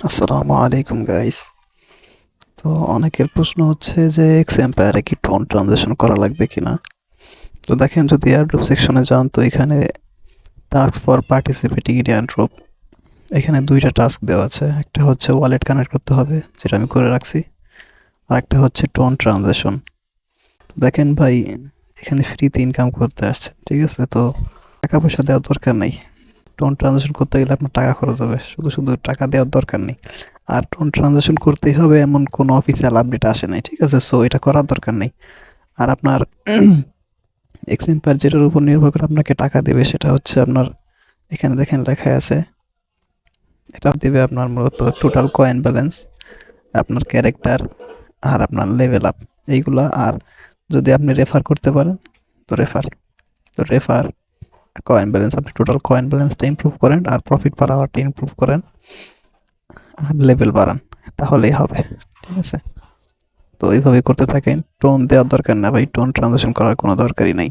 আসসালামু আলাইকুম গাইস। তো অনেকের প্রশ্ন হচ্ছে যে এক্সএম্পায়ারে কি টোন ট্রানজিশন করা লাগবে কিনা। তো দেখেন, যদি এয়ারড্রপ সেকশনে যান তো এখানে task for participating in airdrop, এখানে দুইটা টাস্ক দেওয়া আছে। একটা হচ্ছে ওয়ালেট কানেক্ট করতে হবে, যেটা আমি করে রাখছি। আর একটা হচ্ছে টোন ট্রানজিশন। দেখেন ভাই, এখানে ফ্রিতে ইনকাম করতে আসছে, ঠিক আছে? তো টাকা পয়সা দেওয়ার দরকার নেই। টোন ট্রানজিশন করতে গেলে আপনার টাকা খরচ হবে, শুধু শুধু টাকা দেওয়ার দরকার নেই। আর টোন ট্রানজিশন করতেই হবে এমন কোনো অফিসিয়াল আপডেট আসে নাই, ঠিক আছে? সো এটা করার দরকার নেই। আর আপনার এক্সএম্পায়ার যেটার উপর নির্ভর করে আপনাকে টাকা দেবে সেটা হচ্ছে আপনার, এখানে দেখেন লেখা আছে, এটা দেবে আপনার মূলত টোটাল কয়েন ব্যালেন্স, আপনার ক্যারেক্টার, আর আপনার লেভেল আপ, এইগুলা। আর যদি আপনি রেফার করতে পারেন তো রেফার কয়েন ব্যালেন্স, আপনি টোটাল কয়েন ব্যালেন্সটা ইমপ্রুভ করেন আর প্রফিট পার আওয়ারটা ইমপ্রুভ করেন আর লেভেল বাড়ান, তাহলেই হবে, ঠিক আছে? তো এইভাবে করতে থাকেন। টোন দেওয়ার দরকার না ভাই, টোন ট্রানজিশন করার কোনো দরকারই নাই।